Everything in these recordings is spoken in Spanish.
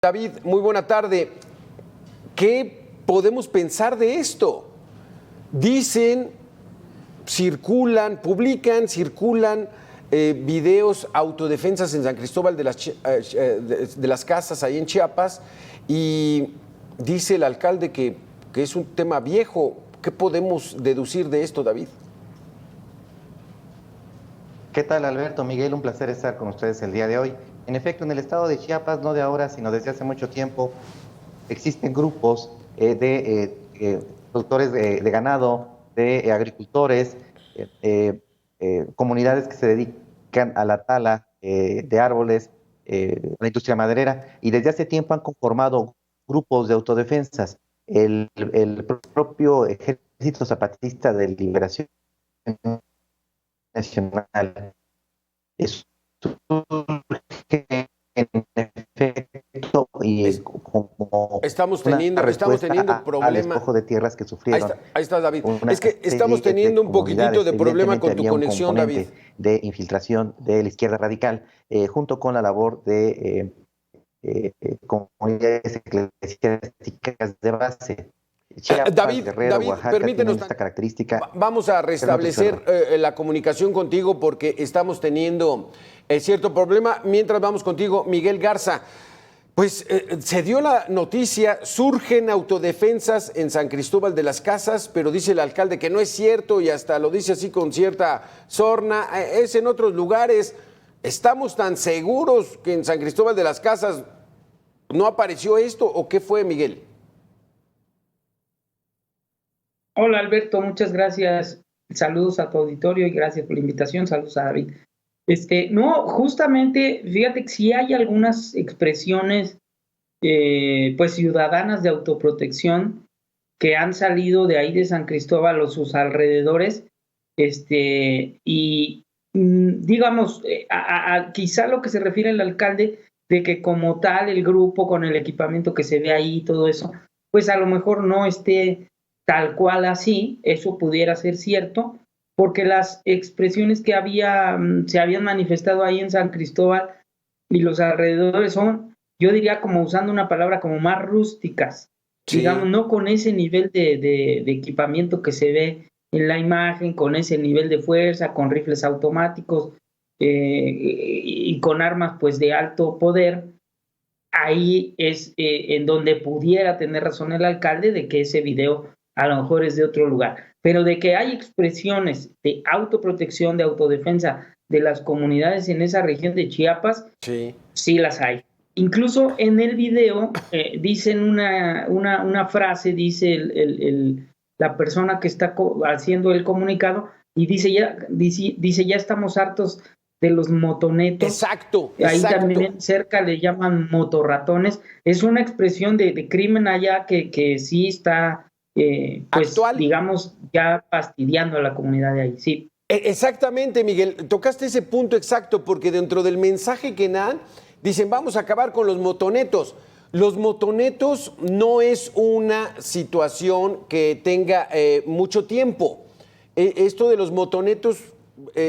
David, muy buena tarde. ¿Qué podemos pensar de esto? Dicen, circulan videos autodefensas en San Cristóbal de las Casas, ahí en Chiapas, y dice el alcalde que es un tema viejo. ¿Qué podemos deducir de esto, David? ¿Qué tal, Alberto? Miguel, un placer estar con ustedes el día de hoy. En efecto, en el estado de Chiapas, no de ahora, sino desde hace mucho tiempo, existen grupos de productores de ganado, de agricultores, comunidades que se dedican a la tala de árboles, la industria maderera, y desde hace tiempo han conformado grupos de autodefensas. El propio Ejército Zapatista de Liberación Nacional surge en efecto y como Estamos una teniendo respuesta al problema. despojo de tierras que sufrieron Ahí está, David. una Es que estamos serie de teniendo un poquitito comunidades. de problema Evidentemente con tu había un conexión, David. componente de infiltración de la izquierda radical, junto con la labor de comunidades eclesiásticas de base. Chiapas, Guerrero, David, Oaxaca permítenos, tienen esta característica. vamos a Pero no te escucho, restablecer la comunicación contigo porque estamos teniendo cierto problema. Mientras vamos contigo, Miguel Garza. Pues se dio la noticia, surgen autodefensas en San Cristóbal de las Casas, pero dice el alcalde que no es cierto y hasta lo dice así con cierta sorna, es en otros lugares. ¿Estamos tan seguros que en San Cristóbal de las Casas no apareció esto o qué fue, Miguel? Hola Alberto, muchas gracias. Saludos a tu auditorio y gracias por la invitación. Saludos a David. No, justamente, fíjate que sí hay algunas expresiones pues ciudadanas de autoprotección que han salido de ahí de San Cristóbal o sus alrededores, y digamos, quizá lo que se refiere el alcalde de que como tal el grupo con el equipamiento que se ve ahí y todo eso, pues a lo mejor no esté tal cual así, eso pudiera ser cierto, porque las expresiones que se habían manifestado ahí en San Cristóbal y los alrededores son, yo diría, como usando una palabra como más rústicas, Sí. digamos, no con ese nivel de equipamiento que se ve en la imagen, con ese nivel de fuerza, con rifles automáticos y con armas pues de alto poder. Ahí es en donde pudiera tener razón el alcalde de que ese video a lo mejor es de otro lugar, pero de que hay expresiones de autoprotección, de autodefensa de las comunidades en esa región de Chiapas, sí las hay. Incluso en el video dicen una frase, dice la persona que está haciendo el comunicado, y dice ya estamos hartos de los motonetos. Exacto. Ahí también cerca le llaman motorratones. Es una expresión de crimen allá que sí está, pues, actual, digamos, ya fastidiando a la comunidad de ahí. Sí. Exactamente, Miguel. Tocaste ese punto exacto, porque dentro del mensaje que dan, dicen, vamos a acabar con los motonetos. Los motonetos no es una situación que tenga mucho tiempo. Esto de los motonetos,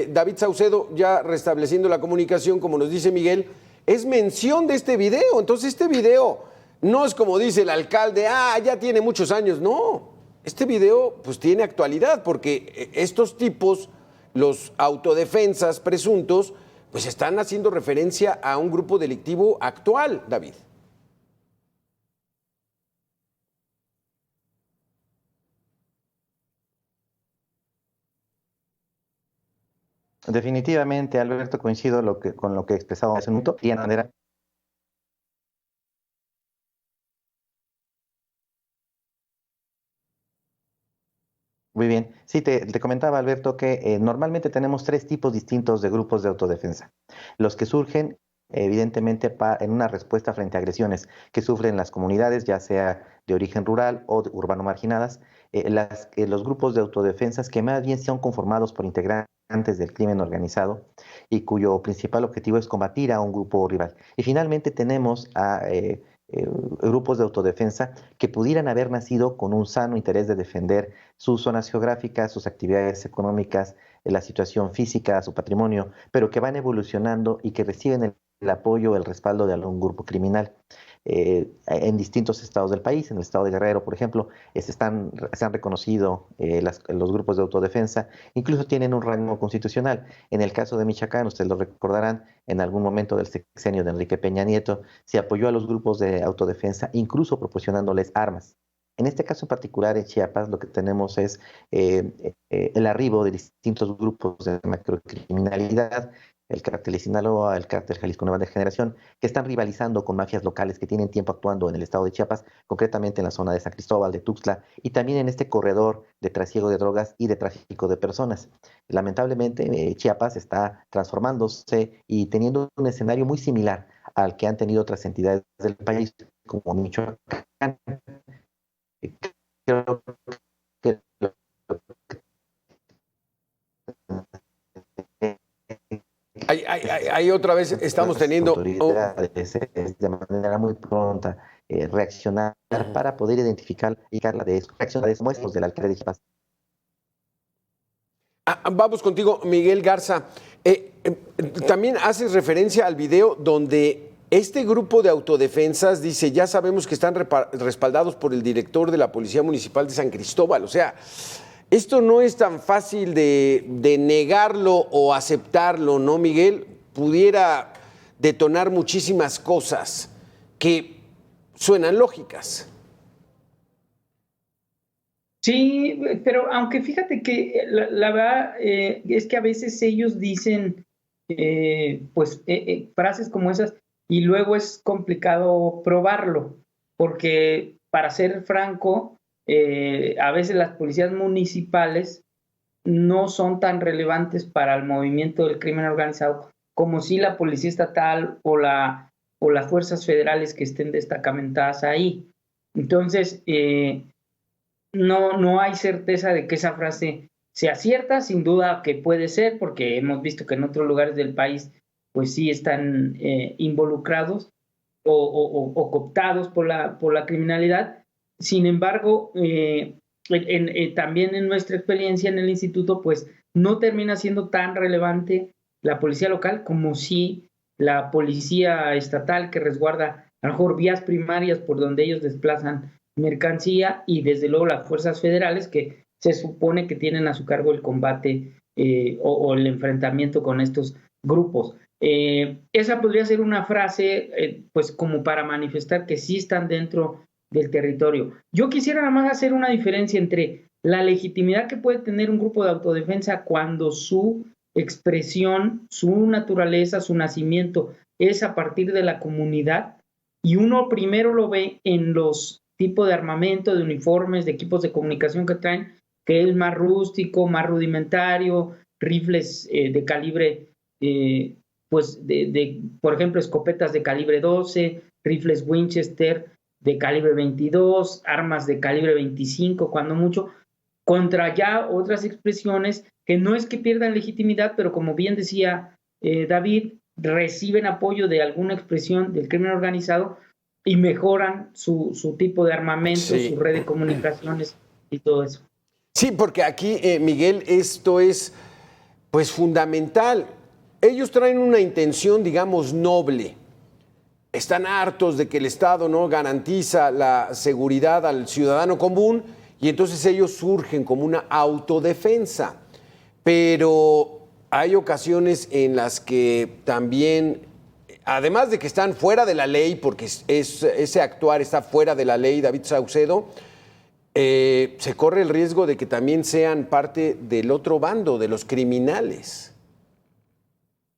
David Saucedo, ya restableciendo la comunicación, como nos dice Miguel, es mención de este video. Entonces este video no es como dice el alcalde, ya tiene muchos años. No, este video pues tiene actualidad, porque estos tipos, los autodefensas presuntos, pues están haciendo referencia a un grupo delictivo actual, David. Definitivamente, Alberto, coincido con lo que expresaba hace un minuto. Y de manera muy bien. Sí, te comentaba, Alberto, que normalmente tenemos tres tipos distintos de grupos de autodefensa. Los que surgen, evidentemente, en una respuesta frente a agresiones que sufren las comunidades, ya sea de origen rural o urbano marginadas. Los grupos de autodefensas que más bien son conformados por integrantes del crimen organizado y cuyo principal objetivo es combatir a un grupo rival. Y finalmente tenemos a grupos de autodefensa que pudieran haber nacido con un sano interés de defender sus zonas geográficas, sus actividades económicas, la situación física, su patrimonio, pero que van evolucionando y que reciben el apoyo o el respaldo de algún grupo criminal. En distintos estados del país, en el estado de Guerrero, por ejemplo, se han reconocido los grupos de autodefensa, incluso tienen un rango constitucional. En el caso de Michoacán, ustedes lo recordarán, en algún momento del sexenio de Enrique Peña Nieto, se apoyó a los grupos de autodefensa, incluso proporcionándoles armas. En este caso en particular, en Chiapas, lo que tenemos es el arribo de distintos grupos de macrocriminalidad, el cártel de Sinaloa, el cártel Jalisco Nueva Generación, que están rivalizando con mafias locales que tienen tiempo actuando en el estado de Chiapas, concretamente en la zona de San Cristóbal, de Tuxtla, y también en este corredor de trasiego de drogas y de tráfico de personas. Lamentablemente, Chiapas está transformándose y teniendo un escenario muy similar al que han tenido otras entidades del país, como Michoacán. Creo que Ahí otra vez estamos teniendo... autoridades de manera muy pronta reaccionar para poder identificar de reacciones como estos del alcalde de Chiapas. Vamos contigo, Miguel Garza. También haces referencia al video donde este grupo de autodefensas dice, ya sabemos que están respaldados por el director de la Policía Municipal de San Cristóbal. O sea, esto no es tan fácil de negarlo o aceptarlo, ¿no, Miguel? Pudiera detonar muchísimas cosas que suenan lógicas. Sí, pero aunque fíjate que la verdad es que a veces ellos dicen frases como esas y luego es complicado probarlo, porque para ser franco, a veces las policías municipales no son tan relevantes para el movimiento del crimen organizado como si la policía estatal o las fuerzas federales que estén destacamentadas ahí. Entonces, no hay certeza de que esa frase sea cierta, sin duda que puede ser, porque hemos visto que en otros lugares del país pues sí están involucrados o cooptados por la criminalidad. Sin embargo, también en nuestra experiencia en el instituto, pues no termina siendo tan relevante la policía local como si la policía estatal que resguarda a lo mejor vías primarias por donde ellos desplazan mercancía y desde luego las fuerzas federales que se supone que tienen a su cargo el combate o el enfrentamiento con estos grupos. Esa podría ser una frase pues como para manifestar que sí están dentro del territorio. Yo quisiera nada más hacer una diferencia entre la legitimidad que puede tener un grupo de autodefensa cuando su expresión, su naturaleza, su nacimiento es a partir de la comunidad y uno primero lo ve en los tipos de armamento, de uniformes, de equipos de comunicación que traen, que es más rústico, más rudimentario, rifles de calibre, por ejemplo, escopetas de calibre 12, rifles Winchester de calibre 22, armas de calibre 25, cuando mucho, contra ya otras expresiones que no es que pierdan legitimidad, pero como bien decía David, reciben apoyo de alguna expresión del crimen organizado y mejoran su tipo de armamento, sí, su red de comunicaciones y todo eso. Sí, porque aquí, Miguel, esto es pues fundamental. Ellos traen una intención, digamos, noble. Están hartos de que el Estado no garantiza la seguridad al ciudadano común y entonces ellos surgen como una autodefensa. Pero hay ocasiones en las que también, además de que están fuera de la ley, porque ese actuar está fuera de la ley, David Saucedo, se corre el riesgo de que también sean parte del otro bando, de los criminales.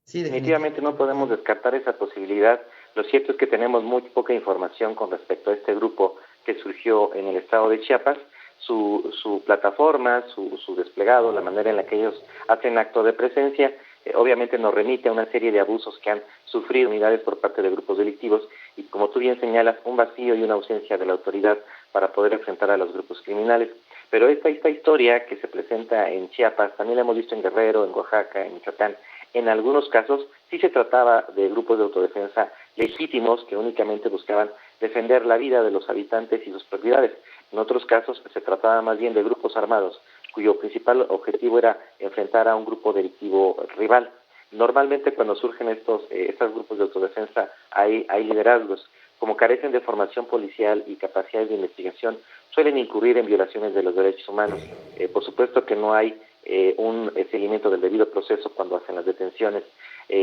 Sí, definitivamente no podemos descartar esa posibilidad. Lo cierto es que tenemos muy poca información con respecto a este grupo que surgió en el estado de Chiapas. Su plataforma, su desplegado, la manera en la que ellos hacen acto de presencia, obviamente nos remite a una serie de abusos que han sufrido unidades por parte de grupos delictivos y, como tú bien señalas, un vacío y una ausencia de la autoridad para poder enfrentar a los grupos criminales. Pero esta historia que se presenta en Chiapas, también la hemos visto en Guerrero, en Oaxaca, en Michoacán. En algunos casos sí se trataba de grupos de autodefensa legítimos que únicamente buscaban defender la vida de los habitantes y sus propiedades. En otros casos se trataba más bien de grupos armados, cuyo principal objetivo era enfrentar a un grupo delictivo rival. Normalmente cuando surgen estos grupos de autodefensa hay liderazgos. Como carecen de formación policial y capacidades de investigación, suelen incurrir en violaciones de los derechos humanos. Por supuesto que no hay un seguimiento del debido proceso cuando hacen las detenciones.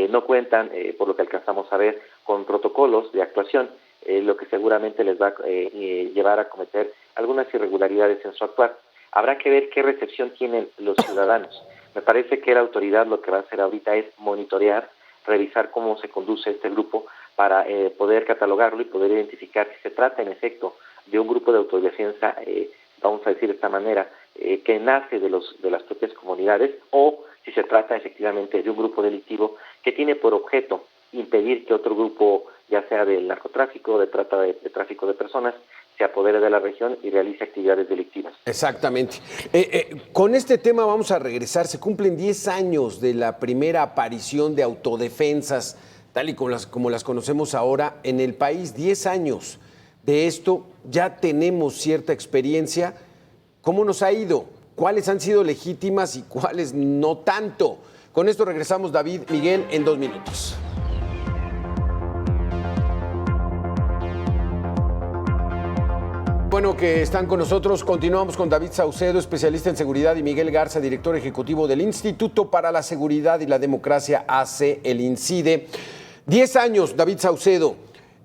No cuentan, por lo que alcanzamos a ver, con protocolos de actuación, lo que seguramente les va a llevar a cometer algunas irregularidades en su actuar. Habrá que ver qué recepción tienen los ciudadanos. Me parece que la autoridad lo que va a hacer ahorita es monitorear, revisar cómo se conduce este grupo para poder catalogarlo y poder identificar si se trata en efecto de un grupo de autodefensa, vamos a decir de esta manera, que nace de las propias comunidades, o si se trata efectivamente de un grupo delictivo que tiene por objeto impedir que otro grupo, ya sea del narcotráfico, de tráfico de personas, se apodere de la región y realice actividades delictivas. Exactamente. Con este tema vamos a regresar. Se cumplen 10 años de la primera aparición de autodefensas, tal y como las conocemos ahora en el país. 10 años de esto, ya tenemos cierta experiencia. ¿Cómo nos ha ido? ¿Cuáles han sido legítimas y cuáles no tanto? Con esto regresamos, David, Miguel, en 2 minutos. Bueno, que están con nosotros. Continuamos con David Saucedo, especialista en seguridad, y Miguel Garza, director ejecutivo del Instituto para la Seguridad y la Democracia, AC, el INSIDE. 10 años, David Saucedo.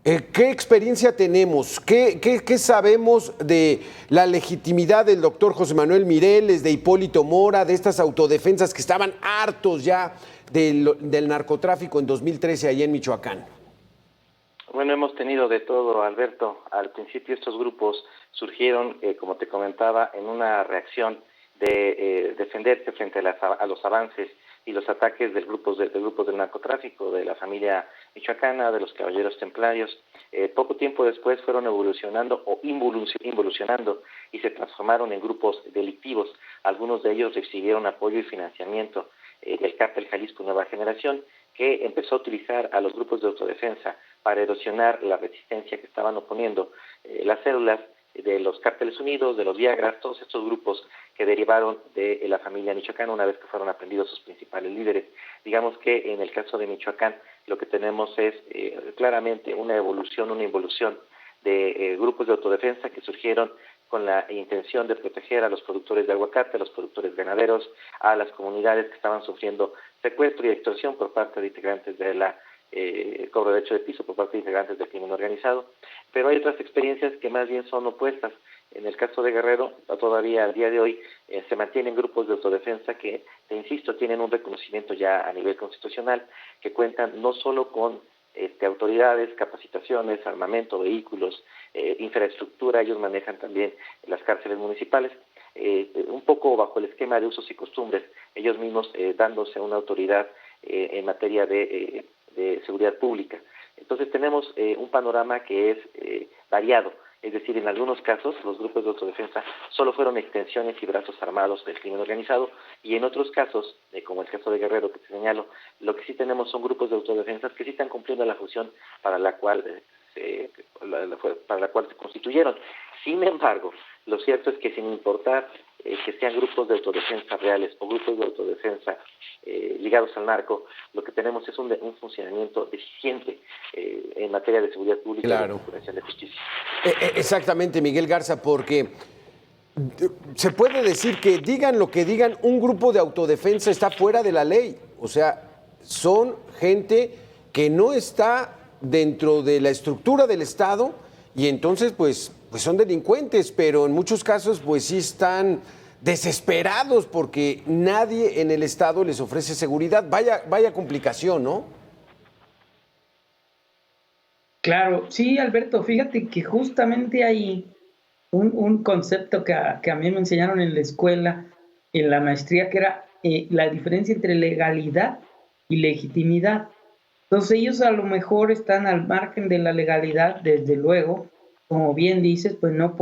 ¿Qué experiencia tenemos? ¿Qué sabemos de la legitimidad del doctor José Manuel Mireles, de Hipólito Mora, de estas autodefensas que estaban hartos ya del narcotráfico en 2013 allá en Michoacán? Bueno, hemos tenido de todo, Alberto. Al principio estos grupos surgieron, como te comentaba, en una reacción de defenderse frente a los avances y los ataques de grupos del narcotráfico, de la familia michoacana, de los caballeros templarios. Poco tiempo después fueron evolucionando o involucionando y se transformaron en grupos delictivos. Algunos de ellos recibieron apoyo y financiamiento del Cártel Jalisco Nueva Generación, que empezó a utilizar a los grupos de autodefensa para erosionar la resistencia que estaban oponiendo las células de los Cárteles Unidos, de los Viagras, todos estos grupos que derivaron de la familia michoacana una vez que fueron aprendidos sus principales líderes. Digamos que en el caso de Michoacán lo que tenemos es claramente una involución de grupos de autodefensa que surgieron con la intención de proteger a los productores de aguacate, a los productores ganaderos, a las comunidades que estaban sufriendo secuestro y extorsión por parte de integrantes de la cobro de derecho de piso por parte de integrantes del crimen organizado. Pero hay otras experiencias que más bien son opuestas. En el caso de Guerrero, todavía al día de hoy se mantienen grupos de autodefensa que, te insisto, tienen un reconocimiento ya a nivel constitucional, que cuentan no solo con autoridades, capacitaciones, armamento, vehículos, infraestructura. Ellos manejan también las cárceles municipales, un poco bajo el esquema de usos y costumbres, ellos mismos dándose una autoridad en materia de seguridad pública. Entonces tenemos un panorama que es variado, es decir, en algunos casos los grupos de autodefensa solo fueron extensiones y brazos armados del crimen organizado, y en otros casos, como el caso de Guerrero que te señalo, lo que sí tenemos son grupos de autodefensas que sí están cumpliendo la función para la cual se constituyeron. Sin embargo, lo cierto es que sin importar que sean grupos de autodefensa reales o grupos de autodefensa ligados al narco, lo que tenemos es un funcionamiento deficiente en materia de seguridad pública, claro, y de procuración de justicia. Exactamente, Miguel Garza, porque se puede decir que digan lo que digan, un grupo de autodefensa está fuera de la ley. O sea, son gente que no está dentro de la estructura del Estado y entonces pues son delincuentes, pero en muchos casos pues sí están desesperados porque nadie en el Estado les ofrece seguridad. Vaya complicación, ¿no? Claro, sí, Alberto, fíjate que justamente hay un concepto que a mí me enseñaron en la escuela, en la maestría, que era la diferencia entre legalidad y legitimidad. Entonces ellos a lo mejor están al margen de la legalidad, desde luego, como bien dices, pues no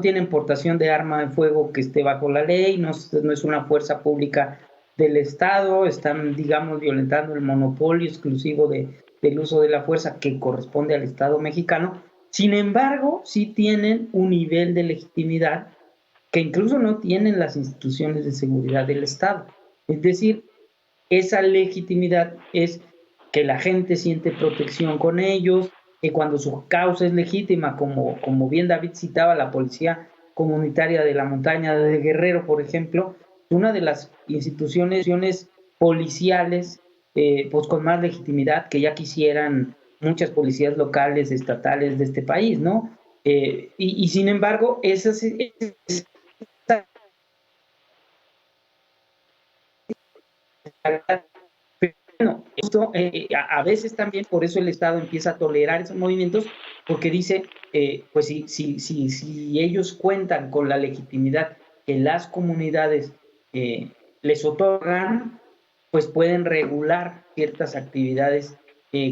tienen portación de arma de fuego que esté bajo la ley, no es una fuerza pública del Estado, están, digamos, violentando el monopolio exclusivo del uso de la fuerza que corresponde al Estado mexicano. Sin embargo, sí tienen un nivel de legitimidad que incluso no tienen las instituciones de seguridad del Estado. Es decir, esa legitimidad es que la gente siente protección con ellos, que cuando su causa es legítima, como bien David citaba, la Policía Comunitaria de la Montaña de Guerrero, por ejemplo, una de las instituciones policiales pues con más legitimidad que ya quisieran muchas policías locales, estatales de este país, ¿no? Y sin embargo, bueno, esto a veces también por eso el Estado empieza a tolerar esos movimientos, porque dice, pues si ellos cuentan con la legitimidad que las comunidades les otorgan, pues pueden regular ciertas actividades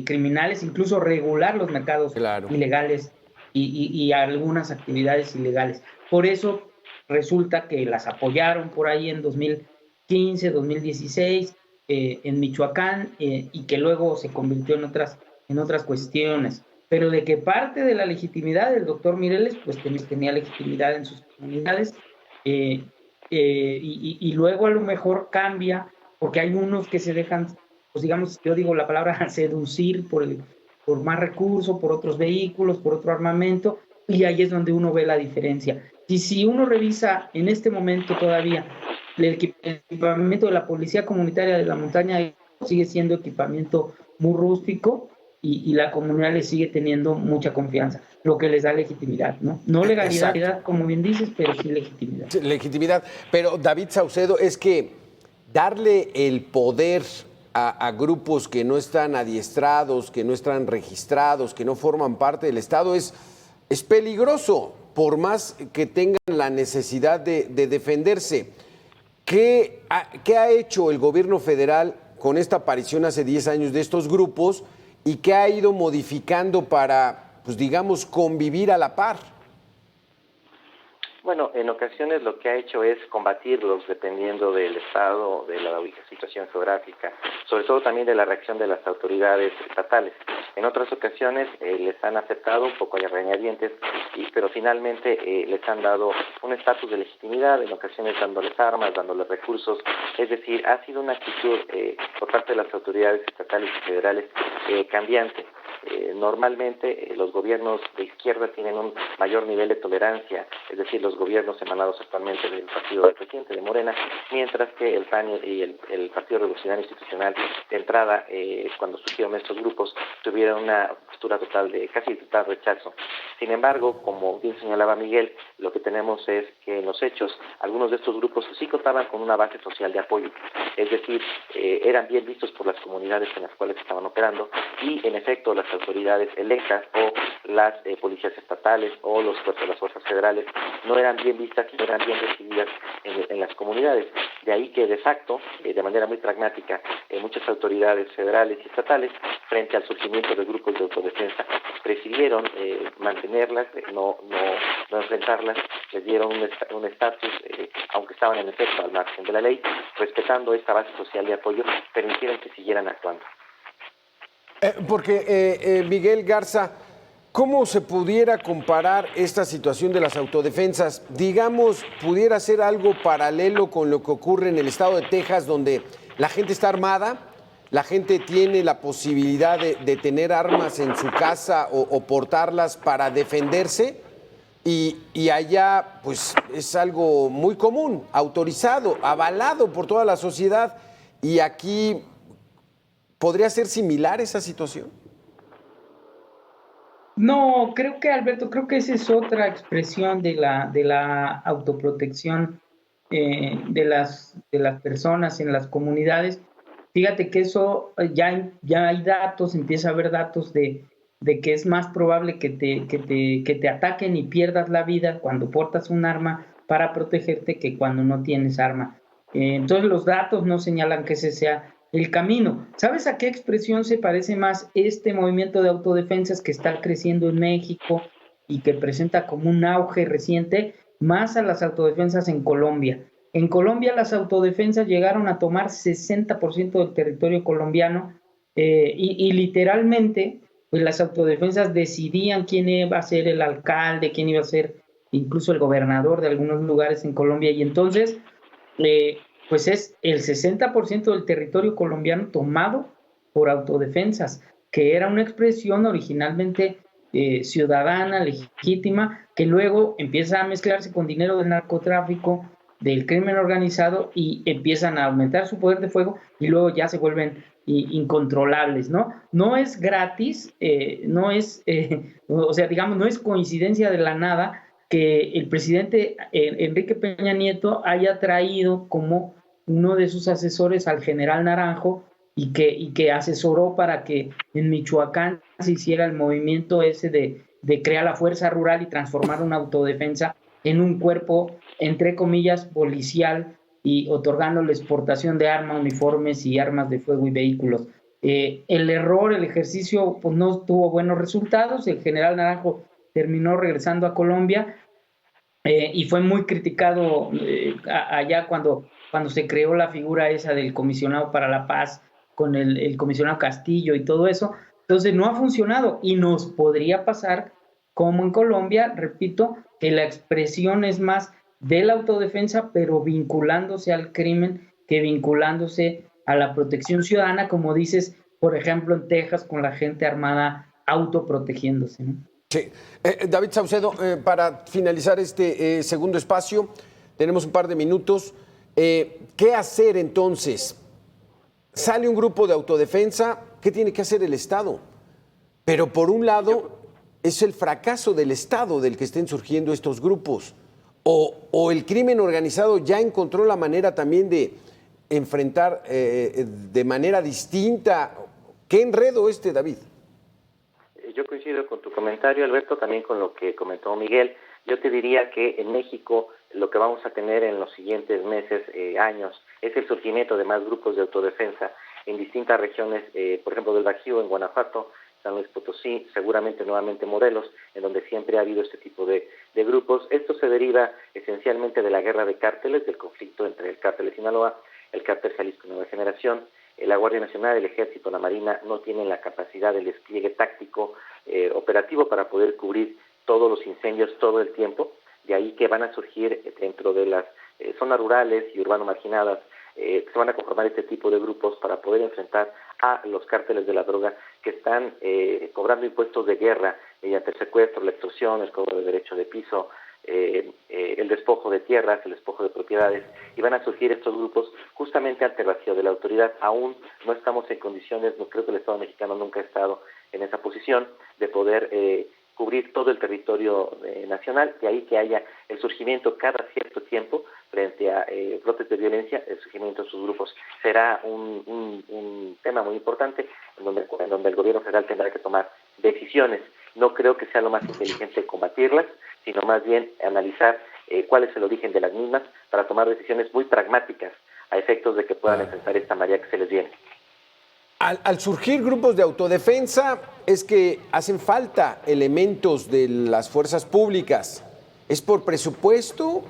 criminales, incluso regular los mercados ilegales y algunas actividades ilegales. Por eso resulta que las apoyaron por ahí en 2015, 2016, en Michoacán, y que luego se convirtió en otras cuestiones. Pero de que parte de la legitimidad del doctor Mireles, pues tenía legitimidad en sus comunidades, y luego a lo mejor cambia, porque hay unos que se dejan, pues digamos, yo digo la palabra seducir por más recursos, por otros vehículos, por otro armamento, y ahí es donde uno ve la diferencia. Y si uno revisa en este momento todavía el equipamiento de la Policía Comunitaria de la Montaña, sigue siendo equipamiento muy rústico, y la comunidad le sigue teniendo mucha confianza, lo que les da legitimidad, ¿no? No legalidad, exacto, como bien dices, pero sí legitimidad. Legitimidad. Pero David Saucedo, es que darle el poder a grupos que no están adiestrados, que no están registrados, que no forman parte del Estado es peligroso, por más que tengan la necesidad de defenderse. ¿Qué ha hecho el gobierno federal con esta aparición hace 10 años de estos grupos y qué ha ido modificando para, pues digamos, convivir a la par? Bueno, en ocasiones lo que ha hecho es combatirlos dependiendo del estado, de la situación geográfica, sobre todo también de la reacción de las autoridades estatales. En otras ocasiones les han aceptado un poco a regañadientes, pero finalmente les han dado un estatus de legitimidad, en ocasiones dándoles armas, dándoles recursos. Es decir, ha sido una actitud por parte de las autoridades estatales y federales cambiante. Normalmente los gobiernos de izquierda tienen un mayor nivel de tolerancia, es decir, los gobiernos emanados actualmente del partido del presidente de Morena, mientras que el PAN y el Partido Revolucionario Institucional de entrada, cuando surgieron estos grupos, tuvieron una postura casi total rechazo. Sin embargo, como bien señalaba Miguel, lo que tenemos es que en los hechos, algunos de estos grupos sí contaban con una base social de apoyo, es decir, eran bien vistos por las comunidades en las cuales estaban operando, y en efecto las autoridades electas o las policías estatales o las fuerzas federales no eran bien vistas y no eran bien recibidas en las comunidades. De ahí que de facto, de manera muy pragmática, muchas autoridades federales y estatales, frente al surgimiento de grupos de autodefensa, prefirieron mantenerlas, no enfrentarlas, les dieron un estatus, aunque estaban en efecto al margen de la ley, respetando esta base social de apoyo, permitieron que siguieran actuando. Porque, Miguel Garza, ¿cómo se pudiera comparar esta situación de las autodefensas? Digamos, pudiera ser algo paralelo con lo que ocurre en el estado de Texas, donde la gente está armada, la gente tiene la posibilidad de tener armas en su casa o portarlas para defenderse, y allá pues es algo muy común, autorizado, avalado por toda la sociedad, y aquí ¿podría ser similar esa situación? No, creo que, Alberto, esa es otra expresión de la autoprotección de las personas en las comunidades. Fíjate que eso ya hay datos, empieza a haber datos de que es más probable que te ataquen y pierdas la vida cuando portas un arma para protegerte que cuando no tienes arma. Entonces los datos no señalan que ese sea el camino. ¿Sabes a qué expresión se parece más este movimiento de autodefensas que está creciendo en México y que presenta como un auge reciente? Más a las autodefensas en Colombia. En Colombia las autodefensas llegaron a tomar 60% del territorio colombiano, y literalmente pues las autodefensas decidían quién iba a ser el alcalde, quién iba a ser incluso el gobernador de algunos lugares en Colombia, y entonces pues es el 60% del territorio colombiano tomado por autodefensas, que era una expresión originalmente ciudadana, legítima, que luego empieza a mezclarse con dinero del narcotráfico, del crimen organizado, y empiezan a aumentar su poder de fuego y luego ya se vuelven incontrolables, ¿no? No es gratis, no es, o sea, digamos, no es coincidencia de la nada que el presidente Enrique Peña Nieto haya traído como uno de sus asesores al general Naranjo y que asesoró para que en Michoacán se hiciera el movimiento ese de crear la fuerza rural y transformar una autodefensa en un cuerpo, entre comillas, policial, y otorgando la exportación de armas, uniformes y armas de fuego y vehículos. El error, el ejercicio, pues no tuvo buenos resultados. El general Naranjo terminó regresando a Colombia y fue muy criticado allá cuando se creó la figura esa del comisionado para la paz con el comisionado Castillo y todo eso. Entonces no ha funcionado y nos podría pasar como en Colombia, repito, que la expresión es más de la autodefensa, pero vinculándose al crimen que vinculándose a la protección ciudadana, como dices, por ejemplo, en Texas con la gente armada autoprotegiéndose, ¿no? Sí. David Saucedo, para finalizar este segundo espacio, tenemos un par de minutos. ¿Qué hacer entonces? Sale un grupo de autodefensa, ¿qué tiene que hacer el Estado? Pero por un lado es el fracaso del Estado del que estén surgiendo estos grupos. O el crimen organizado ya encontró la manera también de enfrentar de manera distinta. ¿Qué enredo David? Yo coincido con tu comentario, Alberto, también con lo que comentó Miguel. Yo te diría que en México lo que vamos a tener en los siguientes meses, años, es el surgimiento de más grupos de autodefensa en distintas regiones, por ejemplo, del Bajío, en Guanajuato, San Luis Potosí, seguramente nuevamente Morelos, en donde siempre ha habido este tipo de grupos. Esto se deriva esencialmente de la guerra de cárteles, del conflicto entre el cártel de Sinaloa, el cártel Jalisco Nueva Generación. La Guardia Nacional, el Ejército, la Marina no tienen la capacidad del despliegue táctico operativo para poder cubrir todos los incendios todo el tiempo. De ahí que van a surgir dentro de las zonas rurales y urbano marginadas, se van a conformar este tipo de grupos para poder enfrentar a los cárteles de la droga que están cobrando impuestos de guerra mediante el secuestro, la extorsión, el cobro de derecho de piso, el despojo de tierras, el despojo de propiedades, y van a surgir estos grupos justamente ante el vacío de la autoridad. Aún no estamos en condiciones, no creo que el Estado mexicano nunca ha estado en esa posición de poder cubrir todo el territorio nacional, de ahí que haya el surgimiento cada cierto tiempo frente a brotes de violencia, el surgimiento de sus grupos. Será un tema muy importante en donde el gobierno federal tendrá que tomar decisiones. No creo que sea lo más inteligente combatirlas, sino más bien analizar cuál es el origen de las mismas para tomar decisiones muy pragmáticas a efectos de que puedan enfrentar esta marea que se les viene. Al surgir grupos de autodefensa es que hacen falta elementos de las fuerzas públicas. ¿Es por presupuesto?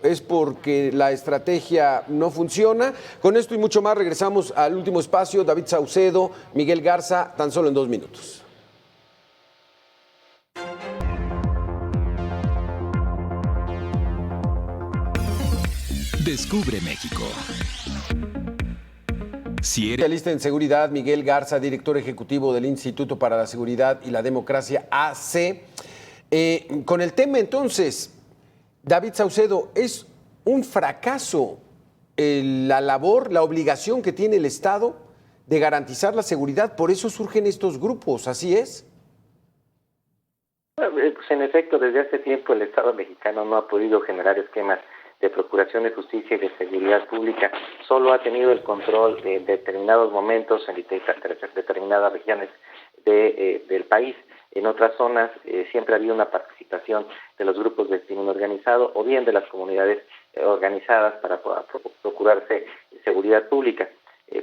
¿Es porque la estrategia no funciona? Con esto y mucho más regresamos al último espacio. David Saucedo, Miguel Garza, tan solo en 2 minutos. Descubre México. Especialista en seguridad, Miguel Garza, director ejecutivo del Instituto para la Seguridad y la Democracia, AC. Con el tema entonces, David Saucedo, ¿es un fracaso la labor, la obligación que tiene el Estado de garantizar la seguridad? Por eso surgen estos grupos, ¿así es? Pues en efecto, desde hace tiempo el Estado mexicano no ha podido generar esquemas de procuración de justicia y de seguridad pública. Solo ha tenido el control de determinados momentos en determinadas regiones del país. En otras zonas siempre ha habido una participación de los grupos de crimen organizado o bien de las comunidades organizadas para procurarse seguridad pública.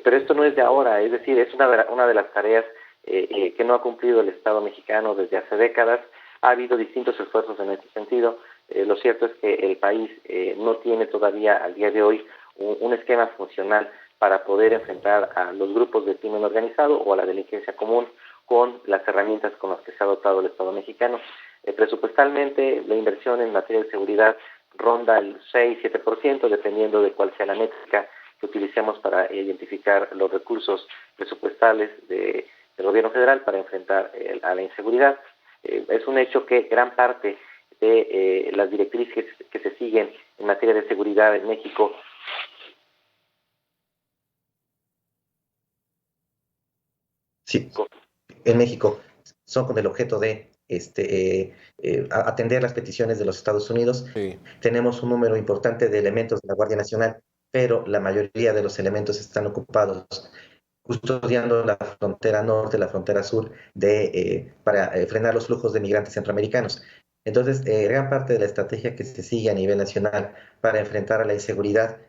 Pero esto no es de ahora, es decir, es una de las tareas que no ha cumplido el Estado mexicano desde hace décadas. Ha habido distintos esfuerzos en este sentido. Lo cierto es que el país no tiene todavía al día de hoy un esquema funcional para poder enfrentar a los grupos de crimen organizado o a la delincuencia común con las herramientas con las que se ha dotado el Estado mexicano. Presupuestalmente, la inversión en materia de seguridad ronda el 6-7%, dependiendo de cuál sea la métrica que utilicemos para identificar los recursos presupuestales del gobierno federal para enfrentar a la inseguridad. Es un hecho que gran parte de las directrices que se siguen en materia de seguridad en México en México son con el objeto de atender las peticiones de los Estados Unidos. Sí. Tenemos un número importante de elementos de la Guardia Nacional, pero la mayoría de los elementos están ocupados custodiando la frontera norte, la frontera sur, para frenar los flujos de migrantes centroamericanos. Entonces, gran parte de la estrategia que se sigue a nivel nacional para enfrentar a la inseguridad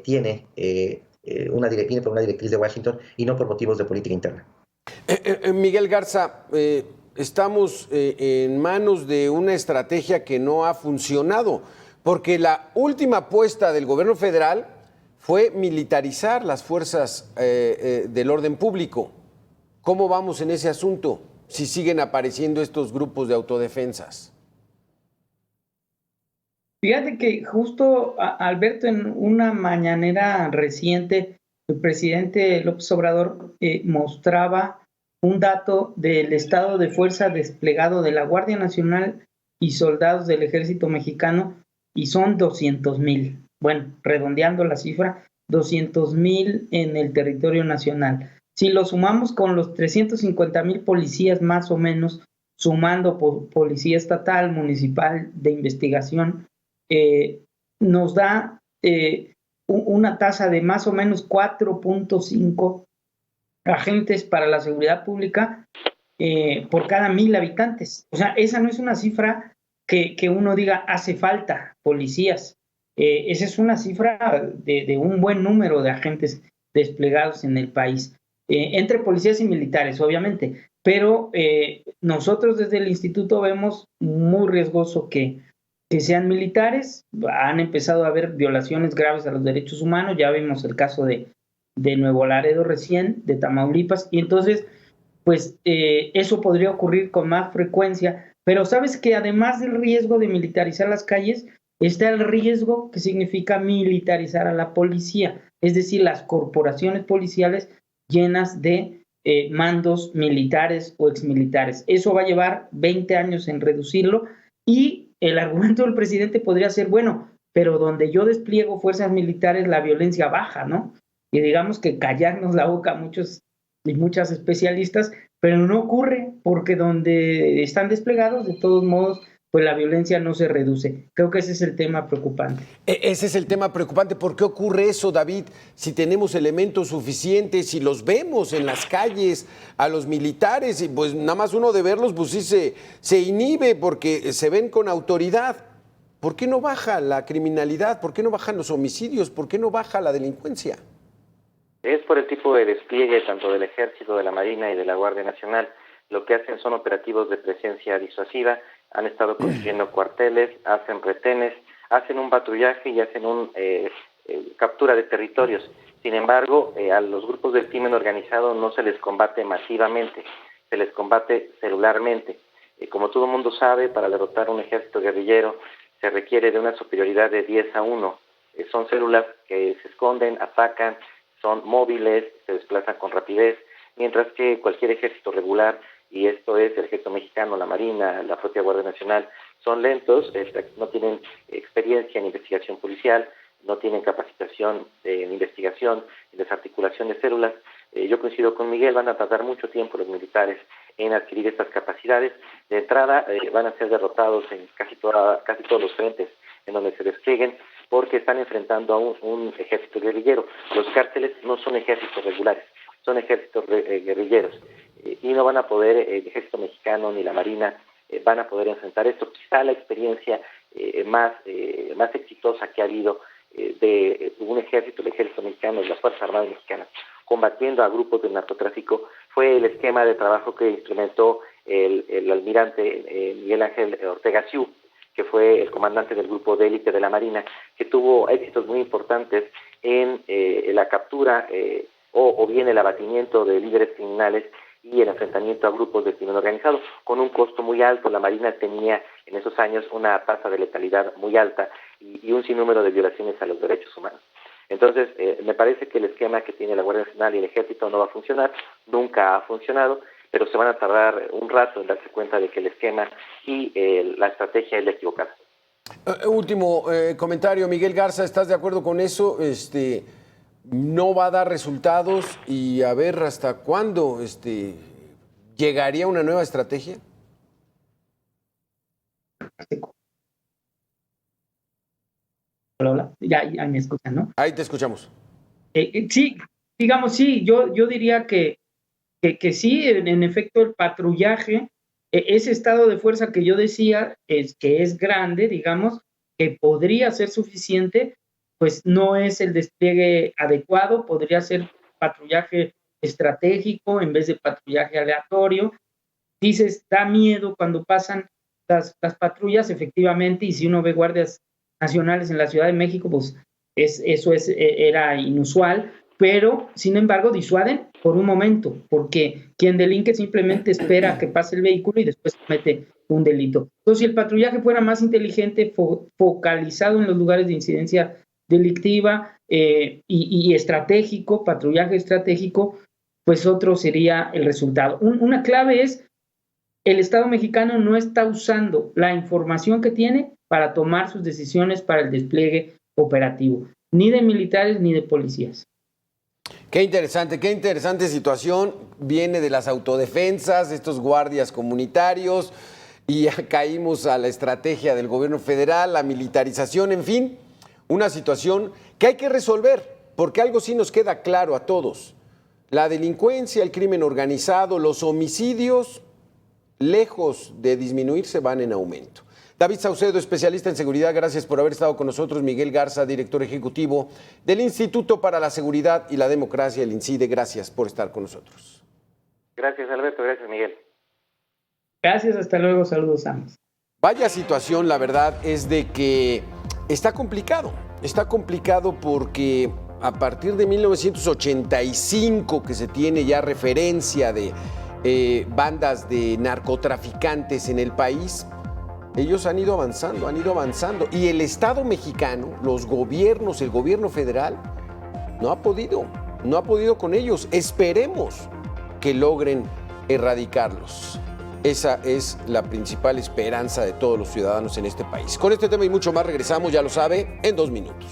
viene por una directriz de Washington y no por motivos de política interna. Miguel Garza, estamos en manos de una estrategia que no ha funcionado, porque la última apuesta del gobierno federal fue militarizar las fuerzas del orden público. ¿Cómo vamos en ese asunto si siguen apareciendo estos grupos de autodefensas? Fíjate que justo, Alberto, en una mañanera reciente, el presidente López Obrador mostraba un dato del estado de fuerza desplegado de la Guardia Nacional y soldados del Ejército Mexicano, y son 200,000. Bueno, redondeando la cifra, 200,000 en el territorio nacional. Si lo sumamos con los 350,000 policías más o menos, sumando policía estatal, municipal, de investigación, nos da una tasa de más o menos 4.5 agentes para la seguridad pública por cada 1,000 habitantes. O sea, esa no es una cifra que uno diga hace falta policías. Esa es una cifra de un buen número de agentes desplegados en el país, entre policías y militares, obviamente. Pero nosotros desde el instituto vemos muy riesgoso que sean militares. Han empezado a haber violaciones graves a los derechos humanos. Ya vimos el caso de Nuevo Laredo recién, de Tamaulipas, y entonces, pues eso podría ocurrir con más frecuencia. Pero sabes que además del riesgo de militarizar las calles, está el riesgo que significa militarizar a la policía, es decir, las corporaciones policiales llenas de mandos militares o exmilitares. Eso va a llevar 20 años en reducirlo, y el argumento del presidente podría ser, bueno, pero donde yo despliego fuerzas militares, la violencia baja, ¿no? Y digamos que callarnos la boca a muchos y muchas especialistas, pero no ocurre, porque donde están desplegados, de todos modos, pues la violencia no se reduce. Creo que ese es el tema preocupante. Ese es el tema preocupante. ¿Por qué ocurre eso, David? Si tenemos elementos suficientes, si los vemos en las calles a los militares, y pues nada más uno de verlos, pues sí se inhibe porque se ven con autoridad. ¿Por qué no baja la criminalidad? ¿Por qué no bajan los homicidios? ¿Por qué no baja la delincuencia? Es por el tipo de despliegue tanto del Ejército, de la Marina y de la Guardia Nacional. Lo que hacen son operativos de presencia disuasiva, han estado construyendo cuarteles, hacen retenes, hacen un patrullaje y hacen captura de territorios. Sin embargo, a los grupos del crimen organizado no se les combate masivamente, se les combate celularmente. Como todo el mundo sabe, para derrotar un ejército guerrillero se requiere de una superioridad de 10-1. Son células que se esconden, atacan, son móviles, se desplazan con rapidez, mientras que cualquier ejército regular, y esto es el Ejército Mexicano, la Marina, la propia Guardia Nacional, son lentos, no tienen experiencia en investigación policial, no tienen capacitación en investigación, en desarticulación de células. Yo coincido con Miguel, van a tardar mucho tiempo los militares en adquirir estas capacidades. De entrada van a ser derrotados en casi todos los frentes en donde se desplieguen, porque están enfrentando a un ejército guerrillero. Los cárteles no son ejércitos regulares, son ejércitos guerrilleros, y no van a poder, el Ejército Mexicano ni la Marina van a poder enfrentar esto. Quizá la experiencia más exitosa que ha habido de un ejército, el Ejército Mexicano y las Fuerzas Armadas Mexicanas, combatiendo a grupos de narcotráfico, fue el esquema de trabajo que instrumentó el almirante Miguel Ángel Ortega Siu, que fue el comandante del grupo de élite de la Marina, que tuvo éxitos muy importantes en la captura o bien el abatimiento de líderes criminales y el enfrentamiento a grupos de crimen organizado, con un costo muy alto. La Marina tenía en esos años una tasa de letalidad muy alta, y un sinnúmero de violaciones a los derechos humanos. Entonces, me parece que el esquema que tiene la Guardia Nacional y el Ejército no va a funcionar, nunca ha funcionado, pero se van a tardar un rato en darse cuenta de que el esquema y la estrategia es la equivocada. Último comentario, Miguel Garza, ¿estás de acuerdo con eso? No va a dar resultados y a ver hasta cuándo llegaría una nueva estrategia. Hola. Ya me escuchan, ¿no? Ahí te escuchamos. Sí, digamos, sí, yo diría que sí, en efecto, el patrullaje, ese estado de fuerza que yo decía, que es grande, digamos, que podría ser suficiente, pues no es el despliegue adecuado, podría ser patrullaje estratégico en vez de patrullaje aleatorio. Dices, da miedo cuando pasan las patrullas, efectivamente, y si uno ve guardias nacionales en la Ciudad de México, pues era inusual, pero sin embargo disuaden por un momento, porque quien delinque simplemente espera que pase el vehículo y después comete un delito. Entonces, si el patrullaje fuera más inteligente, focalizado en los lugares de incidencia delictiva y estratégico, patrullaje estratégico, pues otro sería el resultado. Una clave es, el Estado mexicano no está usando la información que tiene para tomar sus decisiones para el despliegue operativo, ni de militares ni de policías. Qué interesante situación. Viene de las autodefensas, estos guardias comunitarios, y ya caímos a la estrategia del gobierno federal, la militarización, en fin, una situación que hay que resolver, porque algo sí nos queda claro a todos. La delincuencia, el crimen organizado, los homicidios, lejos de disminuirse, van en aumento. David Saucedo, especialista en seguridad, gracias por haber estado con nosotros. Miguel Garza, director ejecutivo del Instituto para la Seguridad y la Democracia, el INCIDE, gracias por estar con nosotros. Gracias, Alberto, gracias, Miguel. Gracias, hasta luego, saludos a ambos. Vaya situación, la verdad es de que está complicado porque a partir de 1985 que se tiene ya referencia de bandas de narcotraficantes en el país, ellos han ido avanzando. Y el Estado mexicano, los gobiernos, el gobierno federal, no ha podido con ellos. Esperemos que logren erradicarlos. Esa es la principal esperanza de todos los ciudadanos en este país. Con este tema y mucho más regresamos, ya lo sabe, en 2 minutos.